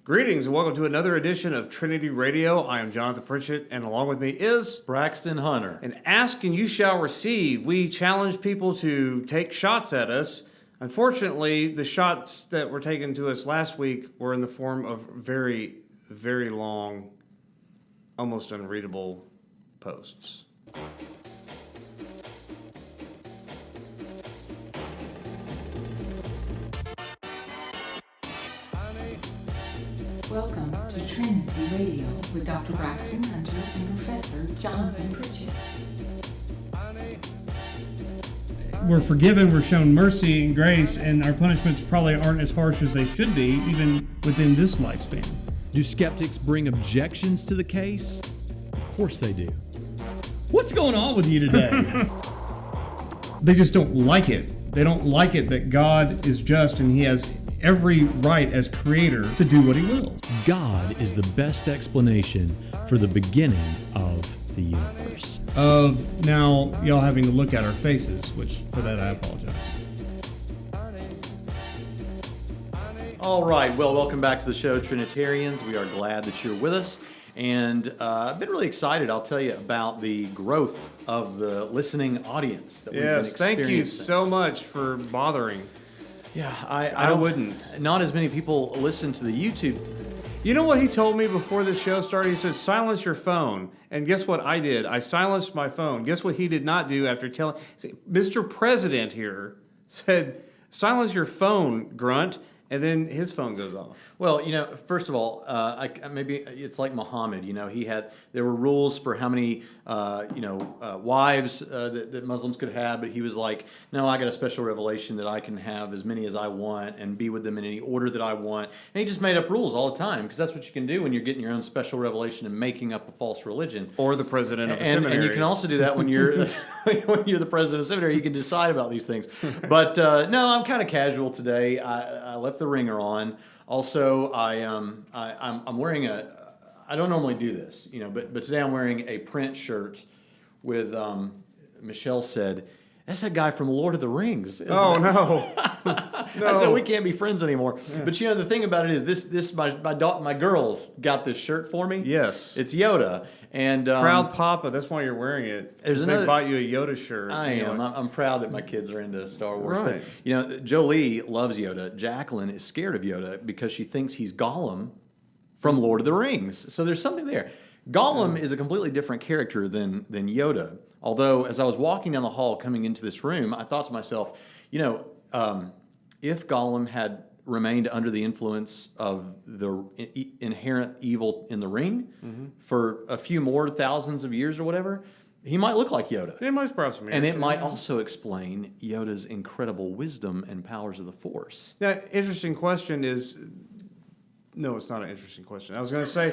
Greetings and welcome to another edition of Trinity Radio. I am Jonathan Pritchett, and along with me is Braxton Hunter. And ask and you shall receive. We challenge people to take shots at us. Unfortunately, the shots that were taken to us last week were in the form of very, very long, almost unreadable posts. Welcome to Trinity Radio with Dr. Braxton Hunter and Professor Jonathan Pritchett. We're forgiven, we're shown mercy and grace, and our punishments probably aren't as harsh as they should be, even within this lifespan. Do skeptics bring objections to the case? Of course they do. What's going on with you today? They just don't like it. They don't like it that God is just and He has every right as creator to do what He wills. God is the best explanation for the beginning of the universe. Of now y'all having to look at our faces, which for that I apologize. All right, well, welcome back to the show, Trinitarians. We are glad that you're with us. And I've been really excited, I'll tell you, about the growth of the listening audience that we've been experiencing. Thank you so much for bothering. Yeah, I wouldn't. Not as many people listen to the YouTube. You know what he told me before the show started? He said, silence your phone. And guess what I did? I silenced my phone. Guess what he did not do after telling... Mr. President here said, silence your phone, grunt. And then his phone goes off. Well, you know, first of all, maybe it's like Muhammad. You know, there were rules for how many, wives that Muslims could have, but he was like, no, I got a special revelation that I can have as many as I want and be with them in any order that I want. And he just made up rules all the time because that's what you can do when you're getting your own special revelation and making up a false religion. Or the president of a seminary. And you can also do that when you're when you're the president of a seminary. You can decide about these things. But no, I'm kind of casual today. I left the ringer on. Also, I'm wearing I don't normally do this, you know, but today I'm wearing a print shirt with Michelle said, that's that guy from Lord of the Rings. Oh, no. I said we can't be friends anymore. Yeah. But you know the thing about it is my girls got this shirt for me. Yes, it's Yoda. And proud Papa, that's why you're wearing it. They bought you a Yoda shirt. I am. I'm proud that my kids are into Star Wars. Right. But you know, Jolie loves Yoda. Jacqueline is scared of Yoda because she thinks he's Gollum from Lord of the Rings. So there's something there. Gollum is a completely different character than Yoda. Although, as I was walking down the hall coming into this room, I thought to myself, you know, if Gollum had remained under the influence of the inherent evil in the ring for a few more thousands of years or whatever, he might look like Yoda. It might sprout some ears. And it might also explain Yoda's incredible wisdom and powers of the Force. Now, interesting question is... No, it's not an interesting question. I was going to say,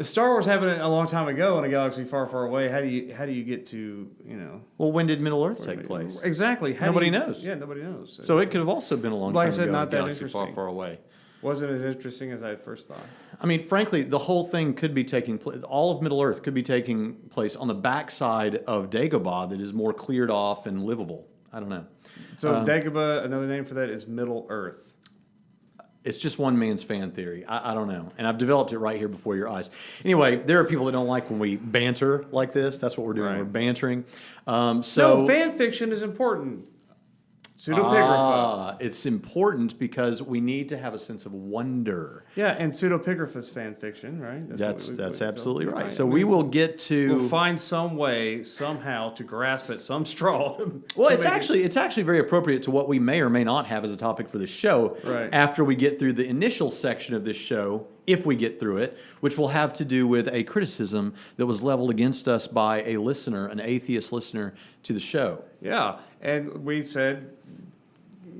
Star Wars happened a long time ago in a galaxy far, far away. How do you get to, you know? Well, when did Middle Earth take place? Exactly. Nobody knows. Yeah, nobody knows. So it could have also been a long time ago in a not that galaxy far, far away. Wasn't as interesting as I first thought. I mean, frankly, the whole thing could be taking place. All of Middle Earth could be taking place on the backside of Dagobah that is more cleared off and livable. I don't know. So Dagobah, another name for that is Middle Earth. It's just one man's fan theory. I don't know. And I've developed it right here before your eyes. Anyway, there are people that don't like when we banter like this. That's what we're doing. Right. We're bantering. No, fan fiction is important. Pseudepigrapha. It's important because we need to have a sense of wonder. Yeah, and pseudepigrapha is fan fiction, right? That's absolutely right. So we will get to... We'll find some way, somehow, to grasp at some straw. Well, it's actually very appropriate to what we may or may not have as a topic for this show. Right. After we get through the initial section of this show, if we get through it, which will have to do with a criticism that was leveled against us by a listener, an atheist listener to the show. Yeah, and we said,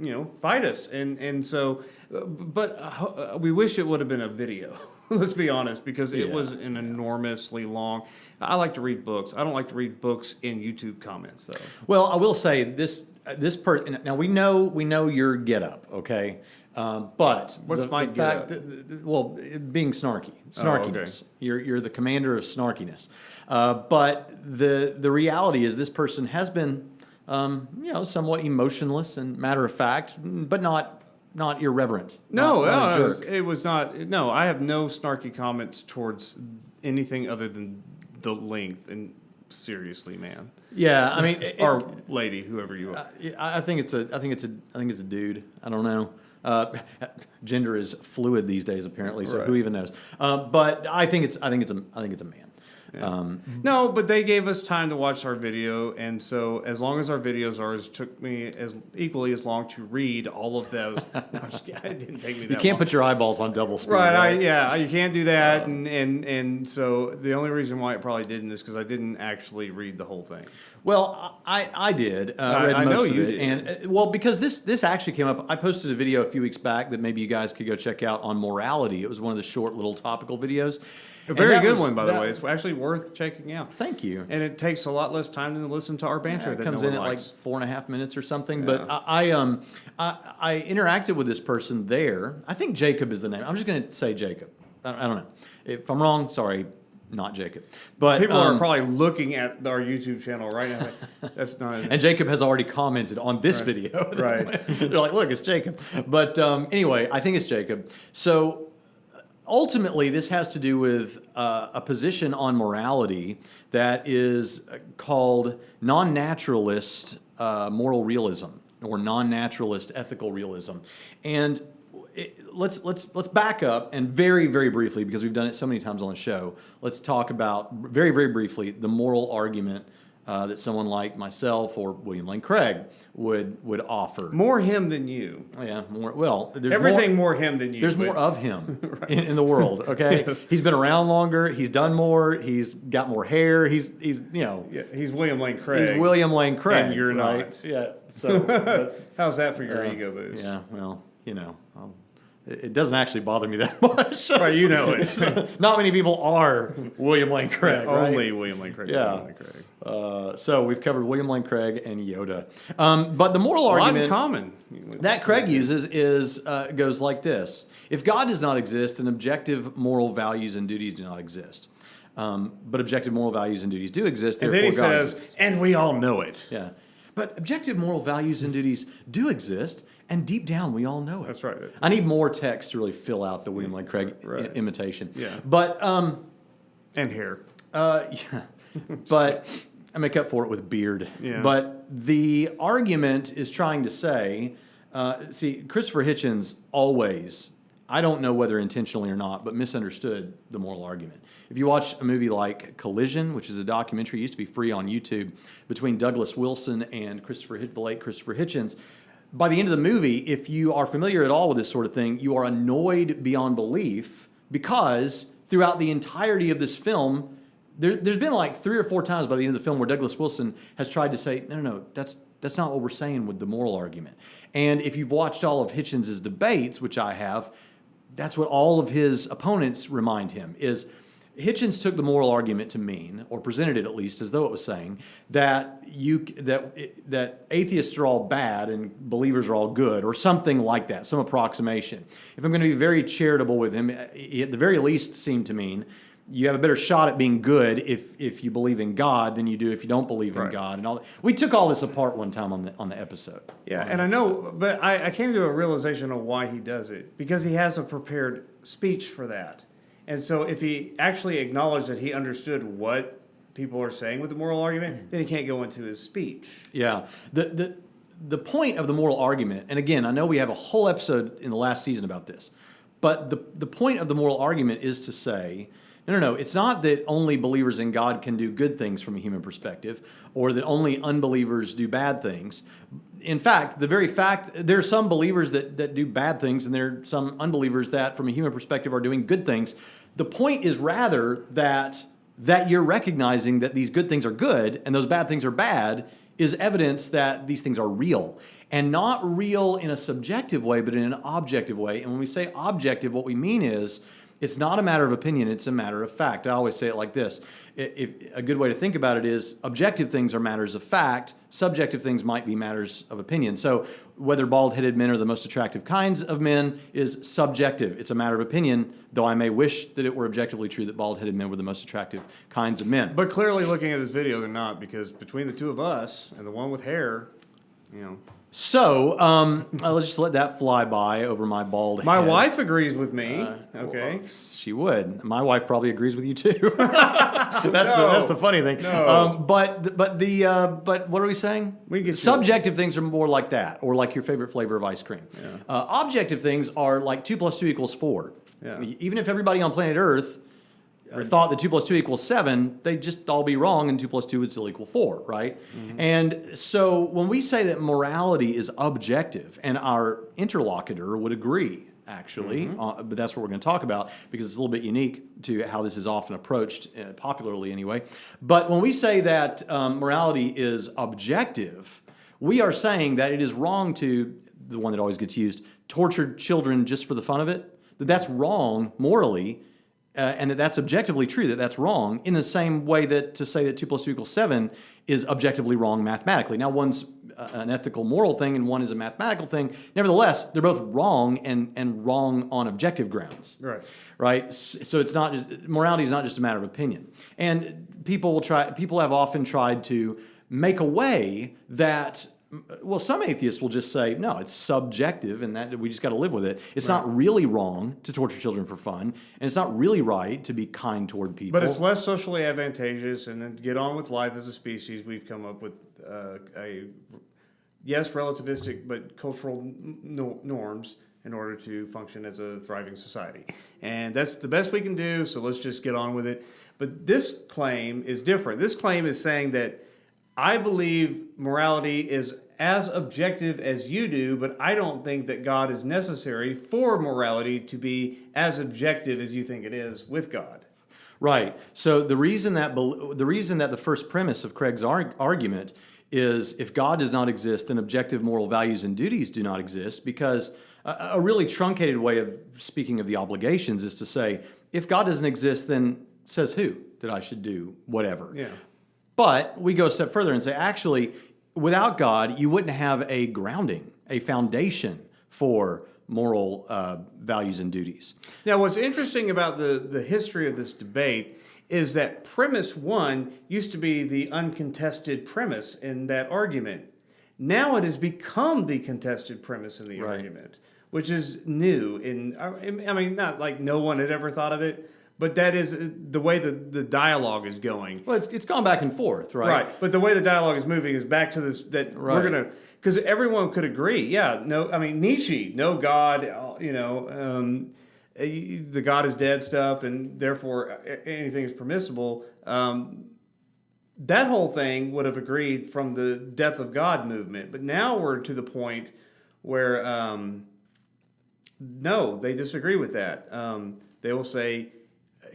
you know, fight us. And so, but we wish it would have been a video, let's be honest, because it was an enormously long... I like to read books. I don't like to read books in YouTube comments, though. Well, I will say this person... Now, we know your get-up, okay? But what's my fact? Well, being snarkiness. Okay. You're the commander of snarkiness. But the reality is, this person has been, somewhat emotionless and matter of fact, but not not irreverent. No, not a no, jerk. it was not. No, I have no snarky comments towards anything other than the length. And seriously, man, Yeah, I mean, or lady, whoever you are. I think it's a dude. I don't know. Gender is fluid these days, apparently. So who even knows? But I think it's a man. Yeah. No, but they gave us time to watch our video, and so as long as our videos are, it took me as equally as long to read all of those. No, I'm just kidding. It didn't take me that You can't long. put your eyeballs on double speed. Right, you can't do that, and so the only reason why it probably didn't is because I didn't actually read the whole thing. Well, I did. Read I most know of you it, did. and because this actually came up. I posted a video a few weeks back that maybe you guys could go check out on morality. It was one of the short little topical videos. A And very that good was- one, by the that- way. It's actually worth checking out. Thank you. And it takes a lot less time than to listen to our banter. It that comes no in one at likes. like 4.5 minutes or something. But I interacted with this person there. I think Jacob is the name. I'm just going to say Jacob. I don't know. If I'm wrong, sorry, not Jacob. But People are probably looking at our YouTube channel right now. Like, that's not. and Jacob has already commented on this video. Right. They're like, look, it's Jacob. But anyway, I think it's Jacob. So ultimately, this has to do with a position on morality that is called non-naturalist moral realism or non-naturalist ethical realism. And let's back up and very, very briefly, because we've done it so many times on the show, let's talk about very, very briefly the moral argument that someone like myself or William Lane Craig would offer. More him than you. Yeah, more. Well, there's Everything more him than you. There's but- more of him in the world. Okay, he's been around longer. He's done more. He's got more hair. He's Yeah, he's William Lane Craig. He's William Lane Craig. And you're right? not. Yeah. So. but, How's that for your ego boost? yeah. Well, it doesn't actually bother me that much. Right, you know it. Not many people are William Lane Craig. Right? Only William Lane Craig. Yeah. William Lane Craig. So we've covered William Lane Craig and Yoda. But the moral A lot in argument common. that Craig uses goes like this: if God does not exist, then objective moral values and duties do not exist. But objective moral values and duties do exist. And then he therefore God says, exists. and we all know it. Yeah. But objective moral values and duties do exist, and deep down we all know it. That's right. I need more text to really fill out the William Lane Craig Right. imitation. Yeah. But And hair. yeah. But I make up for it with beard. Yeah. But the argument is trying to say, see, Christopher Hitchens always, I don't know whether intentionally or not, but misunderstood the moral argument. If you watch a movie like Collision, which is a documentary, used to be free on YouTube, between Douglas Wilson and the late Christopher Hitchens, by the end of the movie, if you are familiar at all with this sort of thing, you are annoyed beyond belief because throughout the entirety of this film, there's been like 3 or 4 times by the end of the film where Douglas Wilson has tried to say, no, that's not what we're saying with the moral argument. And if you've watched all of Hitchens' debates, which I have, that's what all of his opponents remind him is Hitchens took the moral argument to mean, or presented it at least as though it was saying, that that atheists are all bad and believers are all good, or something like that, some approximation. If I'm going to be very charitable with him, he at the very least seemed to mean you have a better shot at being good if you believe in God than you do if you don't believe in Right. God. And all that. We took all this apart one time on the episode. Yeah, and I know, but I came to a realization of why he does it. Because he has a prepared speech for that. And so if he actually acknowledged that he understood what people are saying with the moral argument, then he can't go into his speech. Yeah. The point of the moral argument, and again, I know we have a whole episode in the last season about this, but the point of the moral argument is to say, no, it's not that only believers in God can do good things from a human perspective, or that only unbelievers do bad things. In fact, the very fact, there are some believers that do bad things, and there are some unbelievers that, from a human perspective, are doing good things. The point is rather that you're recognizing that these good things are good and those bad things are bad is evidence that these things are real. And not real in a subjective way, but in an objective way. And when we say objective, what we mean is it's not a matter of opinion, it's a matter of fact. I always say it like this. A good way to think about it is objective things are matters of fact, subjective things might be matters of opinion. So whether bald-headed men are the most attractive kinds of men is subjective. It's a matter of opinion, though I may wish that it were objectively true that bald-headed men were the most attractive kinds of men. But clearly looking at this video, they're not, because between the two of us and the one with hair, So let's just let that fly by over my bald My head. wife agrees with me. Okay. Well, she would. My wife probably agrees with you too. That's the funny thing. No. But what are we saying? We get you. Subjective things are more like that, or like your favorite flavor of ice cream. Objective things are like 2 + 2 = 4. Yeah. Even if everybody on planet Earth thought that 2 + 2 = 7, they'd just all be wrong, and 2 + 2 would still equal 4, right? Mm-hmm. And so when we say that morality is objective, and our interlocutor would agree, actually, but that's what we're going to talk about because it's a little bit unique to how this is often approached, popularly anyway. But when we say that morality is objective, we are saying that it is wrong to, the one that always gets used, torture children just for the fun of it, that's wrong morally, and that's objectively true, that's wrong, in the same way that to say that 2 + 2 = 7 is objectively wrong mathematically. Now, one's an ethical, moral thing, and one is a mathematical thing. Nevertheless, they're both wrong and wrong on objective grounds. Right. Right? So it's not just, morality is not just a matter of opinion. And people have often tried to make a way that, well, some atheists will just say, no, it's subjective and that we just got to live with it. It's not really wrong to torture children for fun, and it's not really right to be kind toward people. But it's less socially advantageous, and then to get on with life as a species, we've come up with relativistic but cultural norms in order to function as a thriving society. And that's the best we can do, so let's just get on with it. But this claim is different. This claim is saying that I believe morality is as objective as you do, but I don't think that God is necessary for morality to be as objective as you think it is with God. Right. So the reason that the first premise of Craig's argument is if God does not exist, then objective moral values and duties do not exist, because a really truncated way of speaking of the obligations is to say, if God doesn't exist, then says who that I should do whatever. Yeah. But we go a step further and say, actually, without God, you wouldn't have a grounding, a foundation for moral values and duties. Now, what's interesting about the history of this debate is that premise one used to be the uncontested premise in that argument. Now it has become the contested premise in the argument, which is new. I mean, not like no one had ever thought of it, but that is the way the dialogue is going. Well, it's gone back and forth, right? Right, but the way the dialogue is moving is back to this, that we're going to, because everyone could agree, Nietzsche, no God, the God is dead stuff, and therefore anything is permissible. That whole thing would have agreed from the death of God movement, but now we're to the point where, no, they disagree with that. They will say,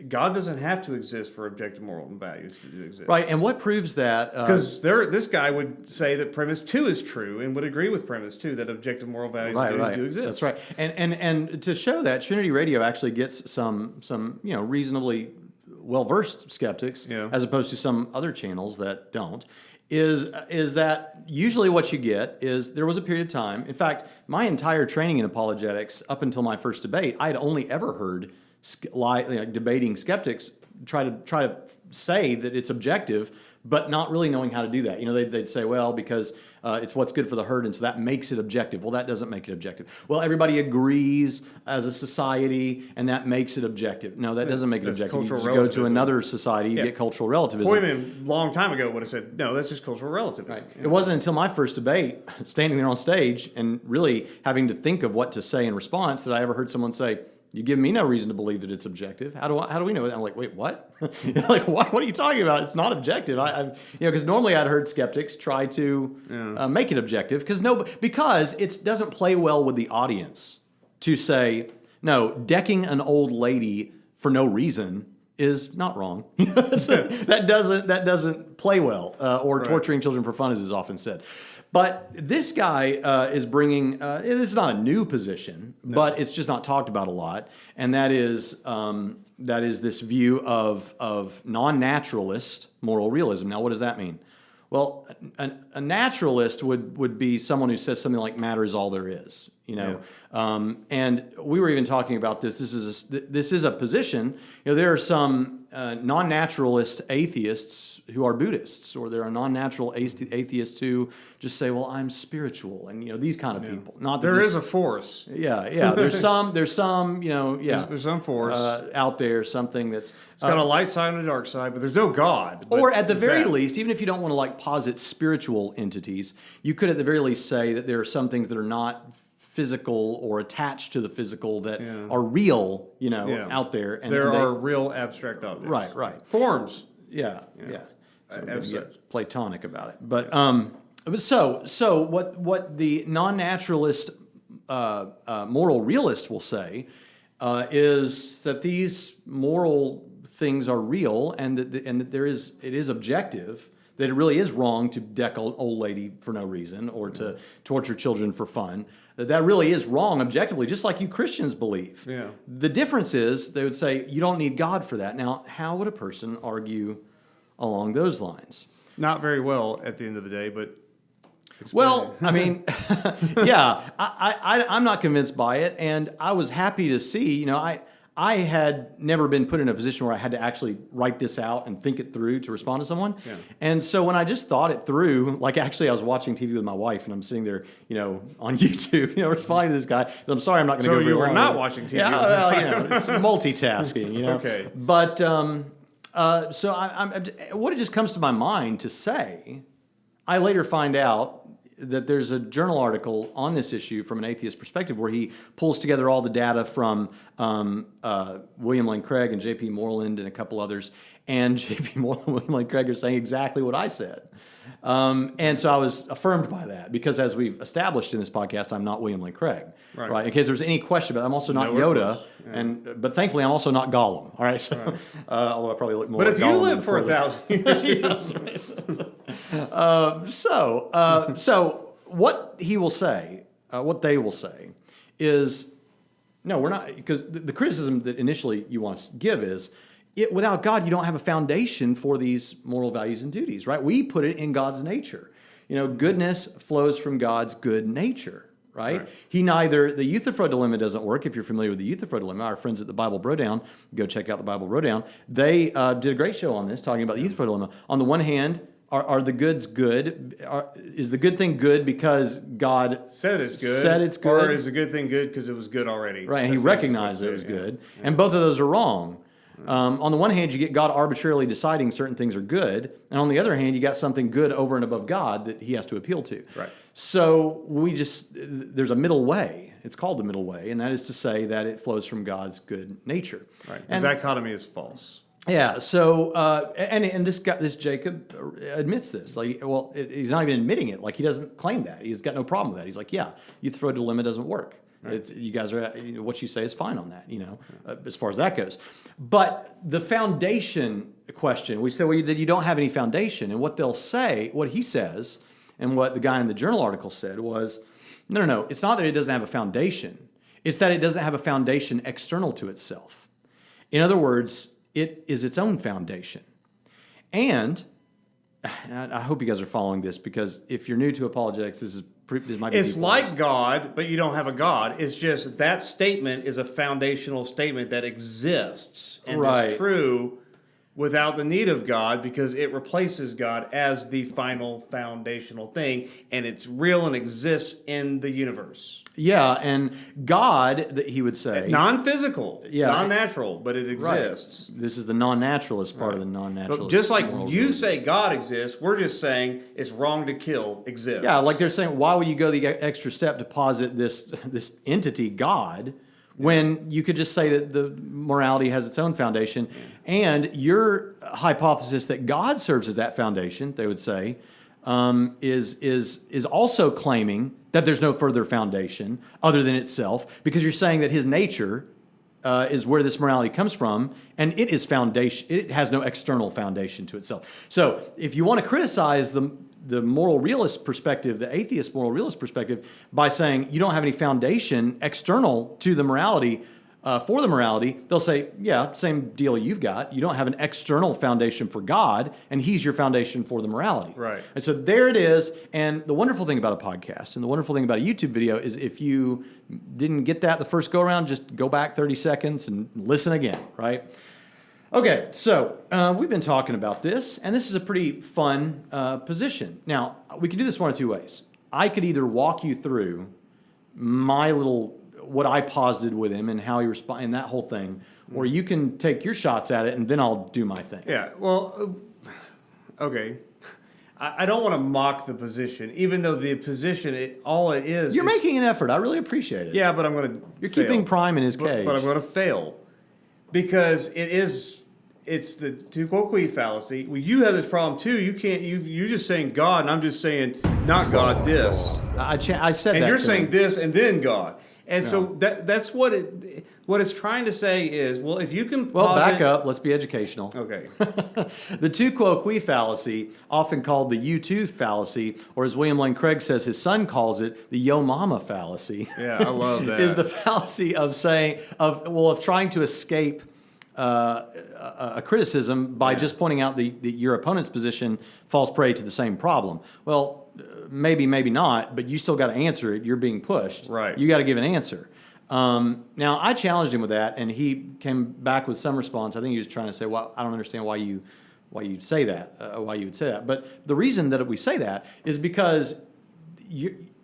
God doesn't have to exist for objective moral values to exist. Right, and what proves that? Because this guy would say that premise 2 is true and would agree with premise 2 that objective moral values do exist. That's right. And to show that, Trinity Radio actually gets some reasonably well-versed skeptics, as opposed to some other channels that don't, is that usually what you get is there was a period of time. In fact, my entire training in apologetics up until my first debate, I had only ever heard debating skeptics try to say that it's objective, but not really knowing how to do that. They'd say, well, because it's what's good for the herd, and so that makes it objective. Well, that doesn't make it objective. Well, everybody agrees as a society, and that makes it objective. No, that doesn't make it objective. You just go to another society, you get cultural relativism. Hoyman, a long time ago, would have said, no, that's just cultural relativism. Right. It wasn't until my first debate, standing there on stage, and really having to think of what to say in response, that I ever heard someone say, you give me no reason to believe that it's objective. How do we know it? I'm like, wait, what? Like, what are you talking about? It's not objective. Because normally I'd heard skeptics try to make it objective because it doesn't play well with the audience to say, no, decking an old lady for no reason is not wrong. That doesn't play well. Or torturing children for fun, as is often said. But this guy is bringing, this is not a new position, but it's just not talked about a lot, and that is this view of non-naturalist moral realism. Now, what does that mean? Well, a naturalist would be someone who says something like matter is all there is. You know, and we were even talking about this. This is a position. You know, there are some non-naturalist atheists who are Buddhists, or there are non-natural atheists who just say, "Well, I'm spiritual," and you know, these kind of people. Not that There is a force. Yeah. There's some. You know, There's some force out there. Something that's it's got a light side and a dark side, but there's no God. or at the very least, even if you don't want to like posit spiritual entities, you could at the very least say that there are some things that are not physical or attached to the physical that are real, you know, out there. And there are real abstract objects. Right. Forms. Yeah. So As we get such. Platonic about it. But so what the non-naturalist moral realist will say is that these moral things are real, and that it is objective, that it really is wrong to deck an old lady for no reason or to torture children for fun. That really is wrong objectively, just like you Christians believe. Yeah. The difference is they would say you don't need God for that. Now, how would a person argue along those lines? Not very well at the end of the day, but Well, I mean, yeah, I'm not convinced by it, and I was happy to see, you know, I had never been put in a position where I had to actually write this out and think it through to respond to someone. Yeah. And so when I just thought it through, like actually I was watching TV with my wife and I'm sitting there, you know, on YouTube, you know, responding to this guy. I'm sorry, I'm not going to So go you very were long. not watching TV. Yeah, well, you know, it's multitasking, you know. Okay. But so what it just comes to my mind to say, I later find out that there's a journal article on this issue from an atheist perspective where he pulls together all the data from William Lane Craig and J.P. Moreland and a couple others, and J.P. Moreland and William Lane Craig are saying exactly what I said. And so I was affirmed by that because, as we've established in this podcast, I'm not William Lane Craig. Right. In case there's any question about it, I'm also not Yoda, but thankfully I'm also not Gollum. All right. So, although I probably look more. But like if you Gollum live for 1,000 years, So what he will say, what they will say, is no, we're not, because the criticism that initially you want to give is, without God, you don't have a foundation for these moral values and duties, right? We put it in God's nature. You know, goodness flows from God's good nature, right? The Euthyphro dilemma doesn't work. If you're familiar with the Euthyphro dilemma, our friends at the Bible Brodown, go check out the Bible Brodown. They did a great show on this, talking about the Euthyphro dilemma. On the one hand, are the goods good? Is the good thing good because God said it's good, or is the good thing good because it was good already? Right, and he recognized it was good. And both of those are wrong. On the one hand, you get God arbitrarily deciding certain things are good, and on the other hand, you got something good over and above God that he has to appeal to. Right. So there's a middle way. It's called the middle way, and that is to say that it flows from God's good nature. Right. And the dichotomy is false. Yeah. So and this Jacob admits this. Like, well, he's not even admitting it. Like, he doesn't claim that. He's got no problem with that. He's like, yeah, Euthyphro dilemma doesn't work. Right. You guys are, what you say is fine on that, you know, as far as that goes. But the foundation question, we say, well, that you don't have any foundation. And what they'll say, what he says, and what the guy in the journal article said was, no, it's not that it doesn't have a foundation. It's that it doesn't have a foundation external to itself. In other words, it is its own foundation. And I hope you guys are following this, because if you're new to apologetics, this might be. It's like God, but you don't have a God. It's just that statement is a foundational statement that exists and is true without the need of God, because it replaces God as the final foundational thing, and it's real and exists in the universe. Yeah, and God, he would say, non-physical, non-natural, but it exists. Right. This is the non-naturalist part of the non-naturalist. But just like you say God exists, we're just saying it's wrong to kill exists. Yeah, like they're saying, why would you go the extra step to posit this entity, God, when you could just say that the morality has its own foundation? And your hypothesis that God serves as that foundation, they would say, is also claiming that there's no further foundation other than itself, because you're saying that his nature is where this morality comes from, and it is foundation. It has no external foundation to itself. So if you want to criticize the moral realist perspective, the atheist moral realist perspective, by saying you don't have any foundation external to the morality, for the morality, they'll say, yeah, same deal you've got. You don't have an external foundation for God, and He's your foundation for the morality. Right. And so there it is. And the wonderful thing about a podcast and the wonderful thing about a YouTube video is if you didn't get that the first go around, just go back 30 seconds and listen again, right? Okay, so we've been talking about this, and this is a pretty fun position. Now, we can do this one of two ways. I could either walk you through what I posited with him and how he responded and that whole thing, or you can take your shots at it and then I'll do my thing. Yeah, well, okay. I don't want to mock the position, even though the position, all it is... You're making an effort. I really appreciate it. Yeah, but I'm going to You're keeping Prime in his cage. But I'm going to fail. Because it's the tu quoque fallacy. Well, you have this problem too. You're just saying God, and I'm just saying not God, this. I said that. And you're to saying him. this and then God. And so that's what it's trying to say is, well, if you can back up. Let's be educational. Okay. The tu quoque fallacy, often called the you too fallacy, or as William Lane Craig says, his son calls it the yo mama fallacy. Yeah, I love that. Is the fallacy of trying to escape a criticism by just pointing out that your opponent's position falls prey to the same problem. Well, maybe not, but you still got to answer it. You're being pushed. Right. You got to give an answer. Now, I challenged him with that, and he came back with some response. I think he was trying to say, well, I don't understand why you say that, why you would say that. But the reason that we say that is because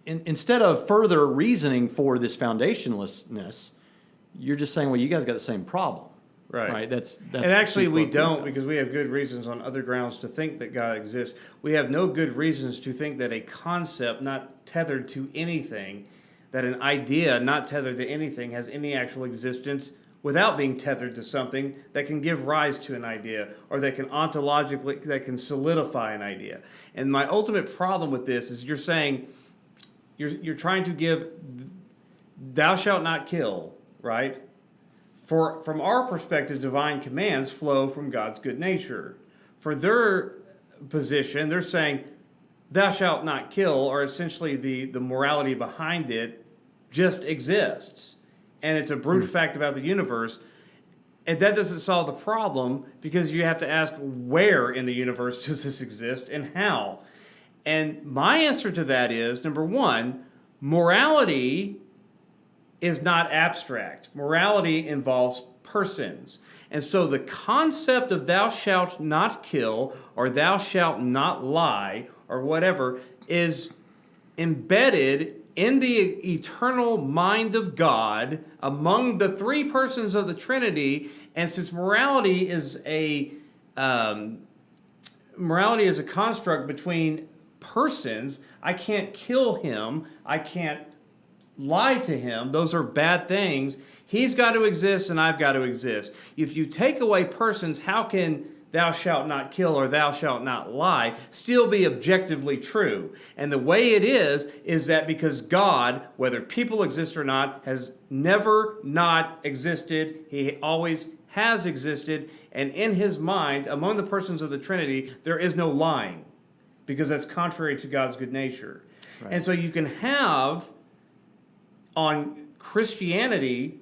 instead of further reasoning for this foundationlessness, you're just saying, well, you guys got the same problem. Right. That's and actually we don't, because we have good reasons on other grounds to think that God exists. We have no good reasons to think that a concept not tethered to anything, that an idea not tethered to anything has any actual existence without being tethered to something that can give rise to an idea or that can ontologically, that can solidify an idea. And my ultimate problem with this is you're saying, you're trying to give thou shalt not kill, right? From our perspective, divine commands flow from God's good nature. For their position, they're saying, thou shalt not kill, or essentially the morality behind it just exists. And it's a brute fact about the universe. And that doesn't solve the problem, because you have to ask, where in the universe does this exist and how? And my answer to that is, number one, morality is not abstract. Morality involves persons. And so the concept of thou shalt not kill or thou shalt not lie or whatever is embedded in the eternal mind of God among the three persons of the Trinity. And since morality is a construct between persons, I can't kill him, I can't lie to him. Those are bad things. He's got to exist and I've got to exist. If you take away persons, how can thou shalt not kill or thou shalt not lie still be objectively true? And the way it is that because God, whether people exist or not, has never not existed. He always has existed. And in his mind, among the persons of the Trinity, there is no lying, because that's contrary to God's good nature. Right. And so you can have on Christianity,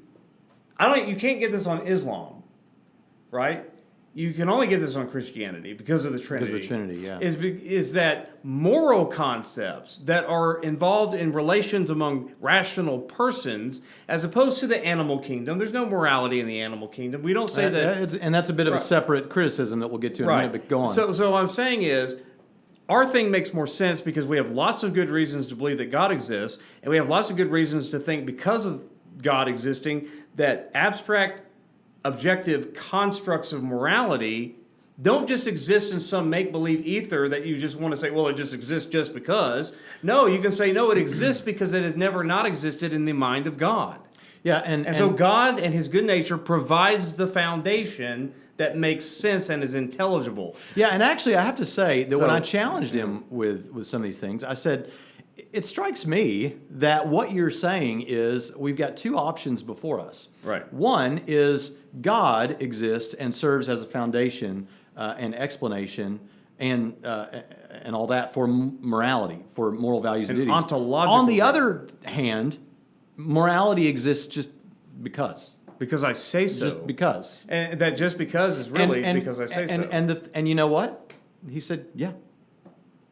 you can't get this on Islam, right? You can only get this on Christianity because of the Trinity. Because of the Trinity, yeah. Is that moral concepts that are involved in relations among rational persons, as opposed to the animal kingdom. There's no morality in the animal kingdom. We don't say that. And that's a bit of a separate criticism that we'll get to in a minute, but go on. So what I'm saying is, our thing makes more sense because we have lots of good reasons to believe that God exists, and we have lots of good reasons to think, because of God existing, that abstract, objective constructs of morality don't just exist in some make-believe ether that you just want to say, well, it just exists just because. No, you can say, no, it exists because it has never not existed in the mind of God. Yeah, and so God and his good nature provides the foundation that makes sense and is intelligible. Yeah, and actually I have to say that when I challenged him with some of these things, I said, it strikes me that what you're saying is we've got two options before us. Right. One is God exists and serves as a foundation and explanation and all that for morality, for moral values and duties. Ontological. On the other hand, morality exists just because. because I say so. Just because. And that just because is really because I say so. And you know what? He said, yeah,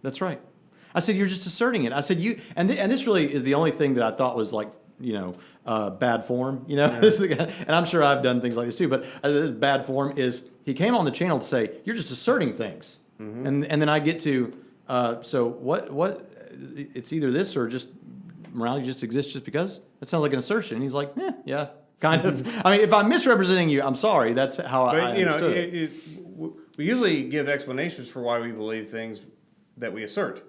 that's right. I said, you're just asserting it. I said, and this really is the only thing that I thought was like, bad form, and I'm sure I've done things like this too, but this bad form is he came on the channel to say, you're just asserting things. And then I get to, so what, it's either this or just morality just exists just because? That sounds like an assertion. And he's like, yeah, kind of. I mean, if I'm misrepresenting you, I'm sorry. That's how I understood it. We usually give explanations for why we believe things that we assert.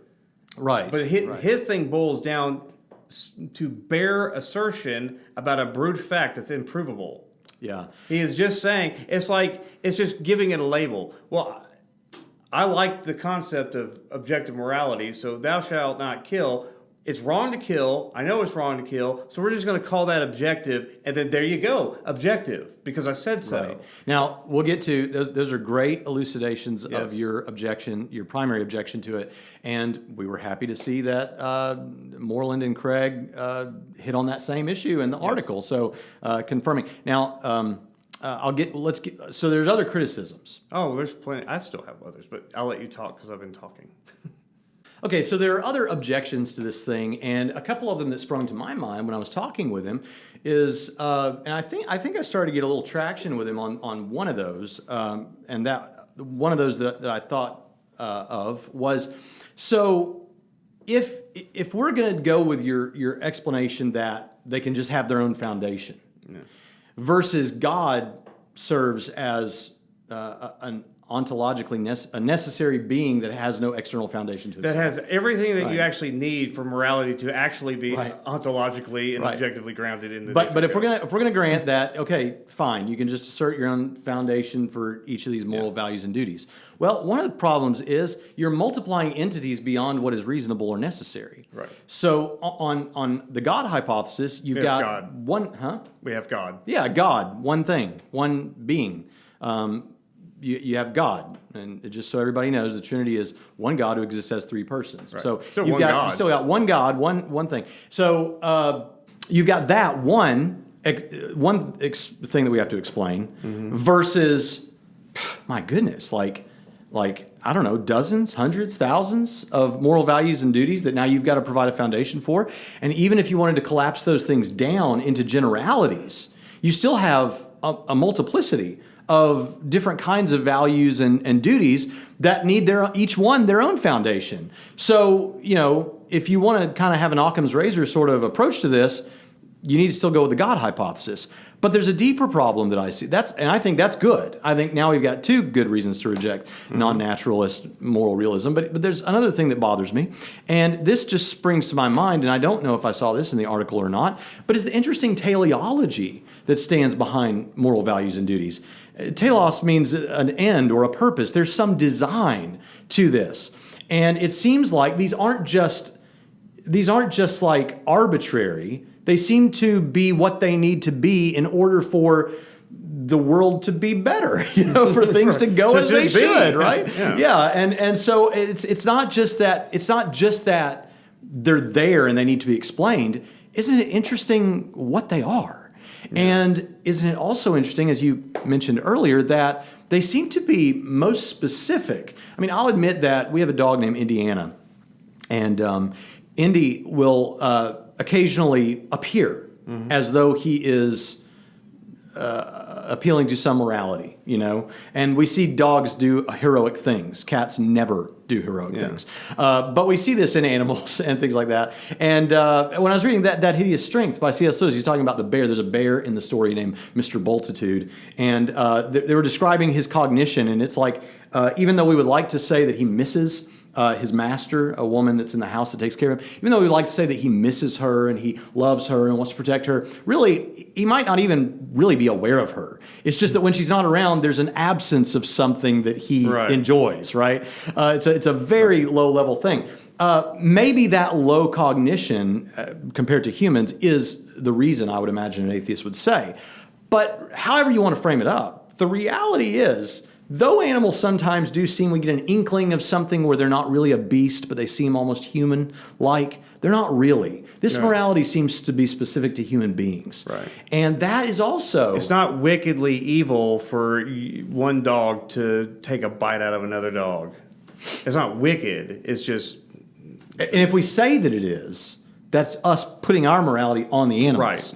Right. But his thing boils down to bare assertion about a brute fact that's improvable. Yeah. He is just saying, it's just giving it a label. Well, I like the concept of objective morality, so thou shalt not kill. It's wrong to kill. I know it's wrong to kill, so we're just going to call that objective, and then there you go, objective, because I said so. Right. Now, we'll get to, those are great elucidations of your objection, your primary objection to it, and we were happy to see that Moreland and Craig hit on that same issue in the article, so confirming. Now, so there's other criticisms. Oh, there's plenty. I still have others, but I'll let you talk because I've been talking. Okay, so there are other objections to this thing, and a couple of them that sprung to my mind when I was talking with him is, and I think I started to get a little traction with him on one of those, and that one of those that I thought of was, so if we're going to go with your explanation that they can just have their own foundation, versus God serves as an ontologically a necessary being that has no external foundation to itself. That has everything that you actually need for morality to actually be ontologically and Right. objectively grounded in the. But if we're gonna grant that, okay, fine, you can just assert your own foundation for each of these moral values and duties. Well, one of the problems is you're multiplying entities beyond what is reasonable or necessary. Right. So on the God hypothesis, you've got God. one, we have God. Yeah, God, one thing, one being. You have God, and just so everybody knows, the Trinity is one God who exists as three persons. Right. So Still you've one got God. you still got one God, one thing. So you've got that one thing that we have to explain versus, my goodness, like I don't know, dozens, hundreds, thousands of moral values and duties that now you've got to provide a foundation for. And even if you wanted to collapse those things down into generalities, you still have a multiplicity of different kinds of values and duties that need each one their own foundation. So, if you want to kind of have an Occam's razor sort of approach to this, you need to still go with the God hypothesis. But there's a deeper problem that I see. And I think that's good. I think now we've got two good reasons to reject non-naturalist moral realism. But there's another thing that bothers me. And this just springs to my mind, and I don't know if I saw this in the article or not, but is the interesting teleology that stands behind moral values and duties. Telos means an end or a purpose. There's some design to this. And it seems like these aren't just like arbitrary. They seem to be what they need to be in order for the world to be better, for things to go as they should, right? Yeah. And so it's not just that they're there and they need to be explained. Isn't it interesting what they are? Yeah. And isn't it also interesting, as you mentioned earlier, that they seem to be most specific? I mean, I'll admit that we have a dog named Indiana, and Indy will occasionally appear as though he is appealing to some morality, and we see dogs do heroic things. Cats never do heroic things. But we see this in animals and things like that. And when I was reading that Hideous Strength by C.S. Lewis, he's talking about the bear. There's a bear in the story named Mr. Boltitude. And they were describing his cognition. And it's like, even though we would like to say that he misses his master, a woman that's in the house that takes care of him, even though we like to say that he misses her and he loves her and wants to protect her, really, he might not even really be aware of her. It's just that when she's not around, there's an absence of something that he enjoys, right? It's a very low-level thing. Maybe that low cognition compared to humans is the reason I would imagine an atheist would say. But however you want to frame it up, the reality is though animals sometimes do seem, we get an inkling of something where they're not really a beast, but they seem almost human-like, they're not really. This morality seems to be specific to human beings. Right. And that is also... It's not wickedly evil for one dog to take a bite out of another dog. It's not wicked. It's just... And if we say that it is, that's us putting our morality on the animals.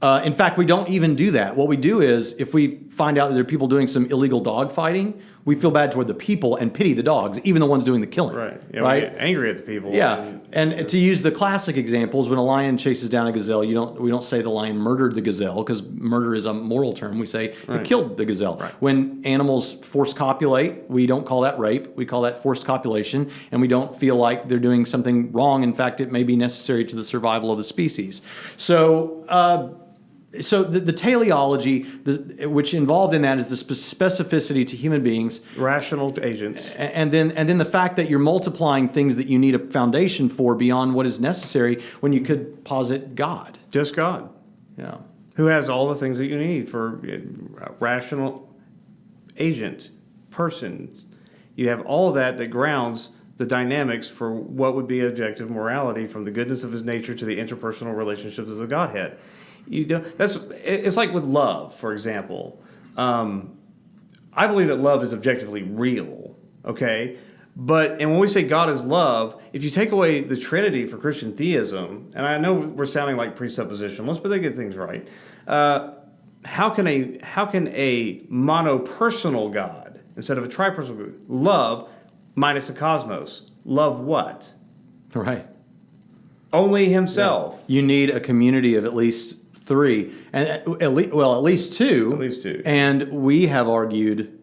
Right. In fact, we don't even do that. What we do is, if we find out that there are people doing some illegal dog fighting, we feel bad toward the people and pity the dogs, even the ones doing the killing. Right. Yeah, right? we get angry at the people. Yeah. And to use the classic examples, when a lion chases down a gazelle, we don't say the lion murdered the gazelle, because murder is a moral term. We say he killed the gazelle. Right. When animals force copulate, we don't call that rape. We call that forced copulation, and we don't feel like they're doing something wrong. In fact, it may be necessary to the survival of the species. So the teleology, which involved in that is the specificity to human beings, Rational agents. and then the fact that you're multiplying things that you need a foundation for beyond what is necessary, when you could posit God. Just God. Yeah. Who has all the things that you need for rational agents, persons. You have all of that grounds the dynamics for what would be objective morality, from the goodness of his nature to the interpersonal relationships of the Godhead. It's like with love, for example. I believe that love is objectively real, okay? And when we say God is love, if you take away the Trinity for Christian theism, and I know we're sounding like presuppositionalists, but they get things right. How can a monopersonal God, instead of a tripersonal God, love minus the cosmos? Love what? Right. Only himself. You need a community of at least three, and at least two. At least two. And we have argued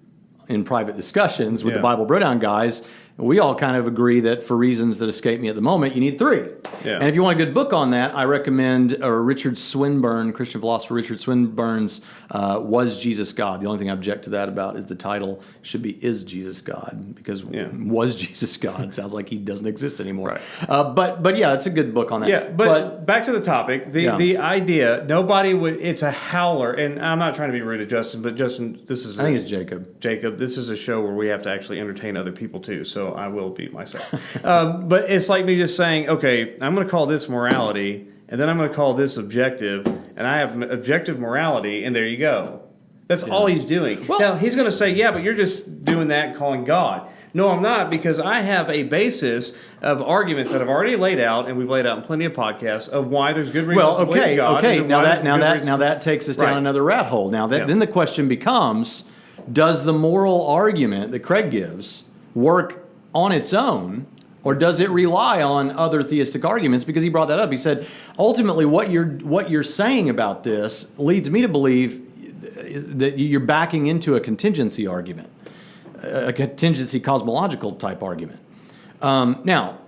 in private discussions with the Bible Bro-Down guys, we all kind of agree that for reasons that escape me at the moment, you need three. Yeah. And if you want a good book on that, I recommend Richard Swinburne, Christian philosopher Richard Swinburne's Was Jesus God? The only thing I object to that about is the title should be Is Jesus God? Because Was Jesus God sounds like he doesn't exist anymore. Right. But yeah, it's a good book on that. Yeah, but back to the topic. The idea, nobody would, it's a howler, and I'm not trying to be rude to Justin, but Justin, this is... I think it's Jacob. Jacob, this is a show where we have to actually entertain other people too, so I will beat myself. But it's like me just saying, okay, I'm going to call this morality, and then I'm going to call this objective, and I have objective morality, and there you go. That's all he's doing. Well, now, he's going to say, yeah, but you're just doing that and calling God. No, I'm not, because I have a basis of arguments that I've already laid out, and we've laid out in plenty of podcasts, of why there's good reasons to believe in God. Okay. Now that takes us down another rat hole. Now then the question becomes, does the moral argument that Craig gives work on its own, or does it rely on other theistic arguments? Because he brought that up. He said, ultimately, what you're saying about this leads me to believe that you're backing into a contingency argument, a contingency cosmological type argument. Now,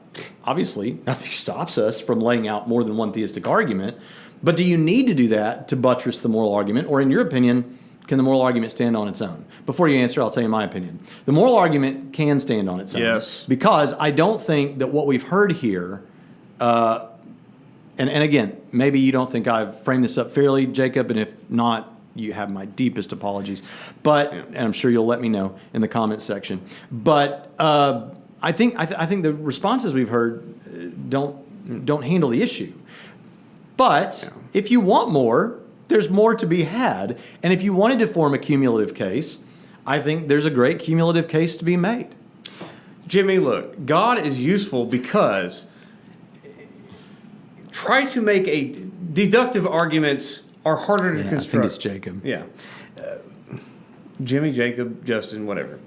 obviously, nothing stops us from laying out more than one theistic argument, but do you need to do that to buttress the moral argument, or in your opinion, can the moral argument stand on its own? Before you answer, I'll tell you my opinion. The moral argument can stand on its own. Yes. Because I don't think that what we've heard here, and again, maybe you don't think I've framed this up fairly, Jacob, and if not, you have my deepest apologies. But and I'm sure you'll let me know in the comments section. But I think the responses we've heard don't handle the issue. But if you want more, there's more to be had. And if you wanted to form a cumulative case, I think there's a great cumulative case to be made. Jimmy, look, God is useful because try to make deductive arguments are harder to construct. I think it's Jacob. Yeah. Jimmy, Jacob, Justin, whatever.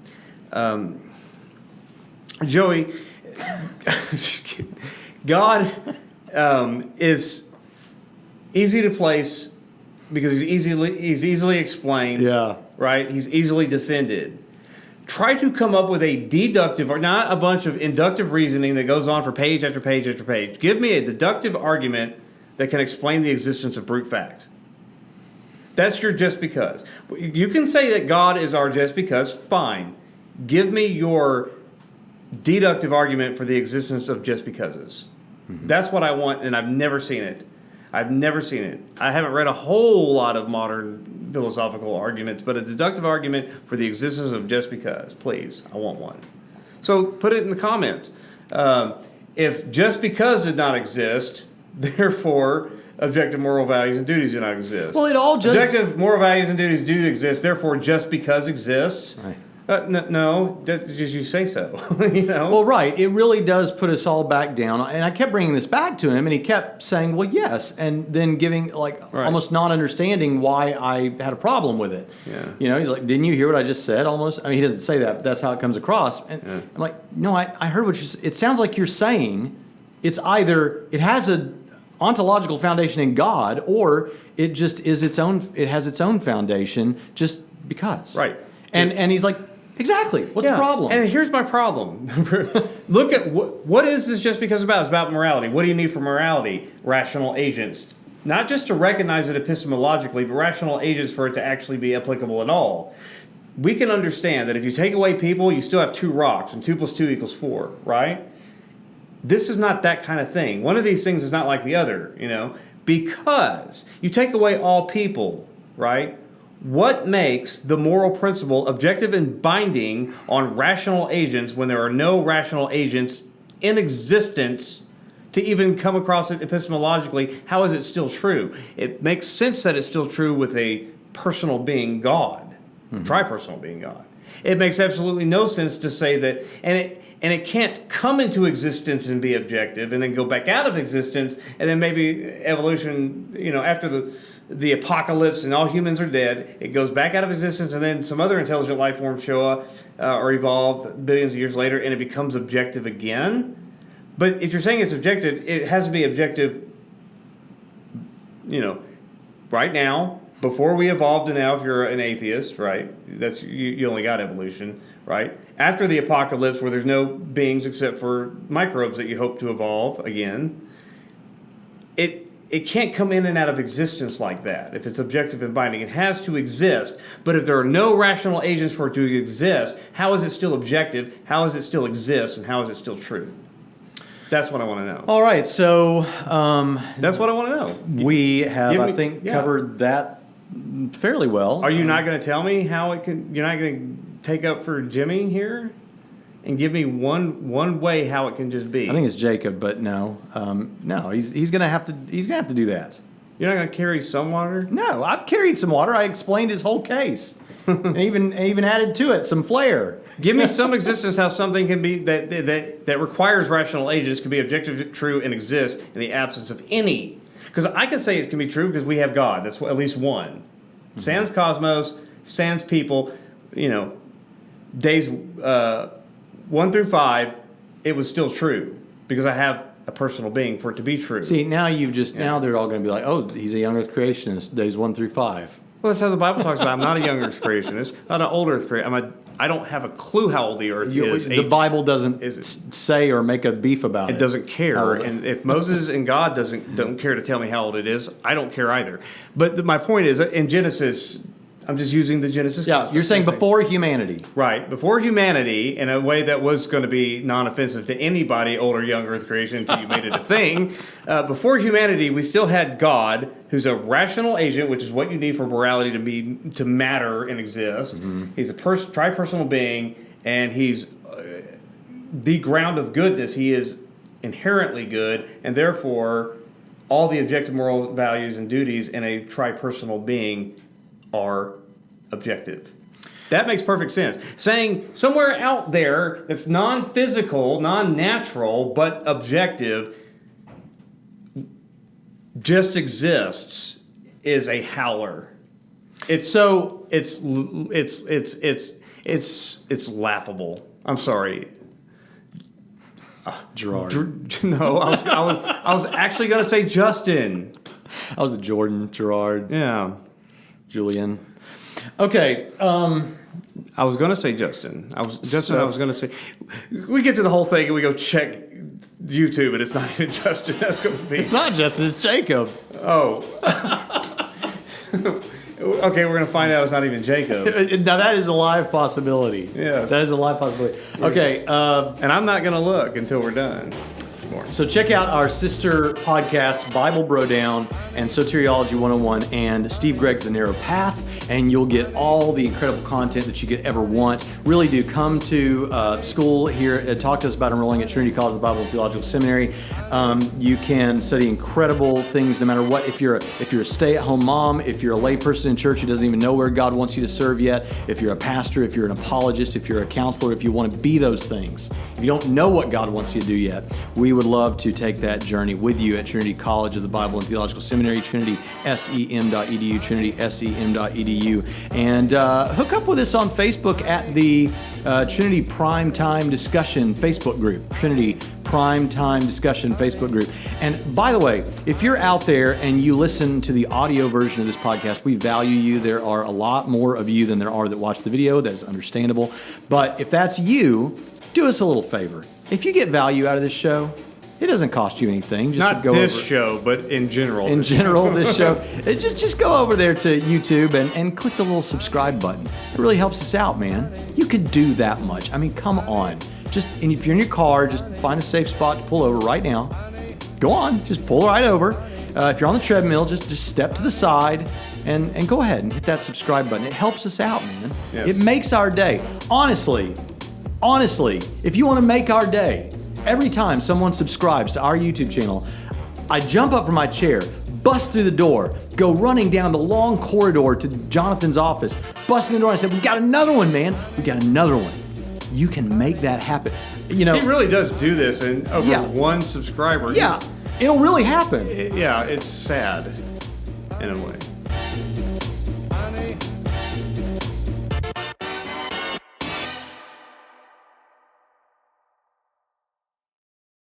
Joey, just kidding. God is easy to place because he's easily explained. Yeah. Right? He's easily defended. Try to come up with a deductive, or not a bunch of inductive reasoning that goes on for page after page after page. Give me a deductive argument that can explain the existence of brute fact. That's your just because. You can say that God is our just because, fine. Give me your deductive argument for the existence of just becauses. Mm-hmm. That's what I want, and I've never seen it. I've never seen it. I haven't read a whole lot of modern philosophical arguments, but a deductive argument for the existence of just because. Please, I want one. So put it in the comments. If just because did not exist, therefore objective moral values and duties do not exist. Well, it all just... Objective moral values and duties do exist, therefore just because exists. Right. No, that's just you say so. Well, right. It really does put us all back down. And I kept bringing this back to him, and he kept saying, well, yes, and then giving, almost non-understanding why I had a problem with it. Yeah. He's like, didn't you hear what I just said, almost? I mean, he doesn't say that, but that's how it comes across. And I'm like, no, I heard what you said. It sounds like you're saying it's either it has a ontological foundation in God, or it just is its own, it has its own foundation just because. Right. And he's like, exactly. What's the problem? And here's my problem. Look at what is this just because about? It's about morality. What do you need for morality? Rational agents. Not just to recognize it epistemologically, but rational agents for it to actually be applicable at all. We can understand that if you take away people, you still have 2 rocks, and 2 + 2 = 4, right? This is not that kind of thing. One of these things is not like the other, because you take away all people, right? What makes the moral principle objective and binding on rational agents when there are no rational agents in existence to even come across it epistemologically? How is it still true? It makes sense that it's still true with a personal being God, tripersonal being God. It makes absolutely no sense to say that, and it can't come into existence and be objective and then go back out of existence, and then maybe evolution, after the apocalypse and all humans are dead, it goes back out of existence, and then some other intelligent life forms show up or evolve billions of years later, and it becomes objective again. But if you're saying it's objective, it has to be objective, right now, before we evolved to now, if you're an atheist, right? That's you only got evolution, right? After the apocalypse, where there's no beings except for microbes that you hope to evolve again, it can't come in and out of existence like that. If it's objective and binding, it has to exist. But if there are no rational agents for it to exist, how is it still objective? How does it still exist? And how is it still true? That's what I want to know. All right, so that's what I want to know. We have, I think, covered that fairly well. Are you not going to tell me how it can? You're not going to take up for Jimmy here and give me one way how it can just be? I think it's Jacob, but no, he's going to have to do that. You're not going to carry some water? No, I've carried some water. I explained his whole case, and even added to it some flair. Give me some existence how something can be that requires rational agents can be objective, true, and exist in the absence of any. Because I can say it can be true because we have God. That's at least one. Sans cosmos, sans people, days 1 through 5, it was still true because I have a personal being for it to be true. See, now now they're all going to be like, oh, he's a young Earth creationist, days 1 through 5. Well, that's how the Bible talks about. I'm not a young Earth creationist, not an old Earth creationist. I don't have a clue how old the Earth is. The Bible doesn't say or make a beef about it. It doesn't care. And if Moses and God don't care to tell me how old it is, I don't care either. But my point is, in Genesis, I'm just using the Genesis. Yeah, you're saying before humanity. Right. Before humanity, in a way that was going to be non-offensive to anybody, old or young Earth creation, until you made it a thing. Before humanity, we still had God, who's a rational agent, which is what you need for morality to matter and exist. Mm-hmm. He's a tripersonal being, and he's the ground of goodness. He is inherently good, and therefore, all the objective moral values and duties in a tripersonal being are objective. That makes perfect sense. Saying somewhere out there that's non-physical, non-natural, but objective, just exists is a howler. It's laughable. I'm sorry. Gerard. No, I was actually going to say Justin. I was the Jordan, Gerard. Yeah. Julian. Okay. I was going to say Justin. I was going to say. We get to the whole thing and we go check YouTube, and it's not even Justin. That's going to be. It's not Justin. It's Jacob. Oh. Okay, we're going to find out it's not even Jacob. Now that is a live possibility. Yes. That is a live possibility. Okay. And I'm not going to look until we're done. more. So check out our sister podcasts, Bible Bro Down and Soteriology 101 and Steve Gregg's The Narrow Path, and you'll get all the incredible content that you could ever want. Really do come to school here, talk to us about enrolling at Trinity College of the Bible and Theological Seminary. You can study incredible things no matter what. If you're a stay-at-home mom, if you're a layperson in church who doesn't even know where God wants you to serve yet, if you're a pastor, if you're an apologist, if you're a counselor, if you want to be those things, if you don't know what God wants you to do yet, we would love to take that journey with you at Trinity College of the Bible and Theological Seminary, TrinitySem.edu, TrinitySem.edu, and hook up with us on Facebook at the Trinity Prime Time Discussion Facebook group, Trinity Prime Time Discussion Facebook group. And by the way, if you're out there and you listen to the audio version of this podcast, we value you. There are a lot more of you than there are that watch the video. That is understandable. But if that's you, do us a little favor. If you get value out of this show, it doesn't cost you anything. Just Not to go this over, show, but in general. in general, this show. Just go over there to YouTube and click the little subscribe button. It really helps us out, man. You could do that much. I mean, come on. And if you're in your car, just find a safe spot to pull over right now. Go on, just pull right over. If you're on the treadmill, just step to the side and go ahead and hit that subscribe button. It helps us out, man. Yes. It makes our day. Honestly, if you want to make our day, every time someone subscribes to our YouTube channel, I jump up from my chair, bust through the door, go running down the long corridor to Jonathan's office, bust in the door, and I said, "We got another one, man. We got another one." You can make that happen. You know, He really does do this, and over Yeah. one subscriber. yeah, it'll really happen. Yeah, it's sad in a way.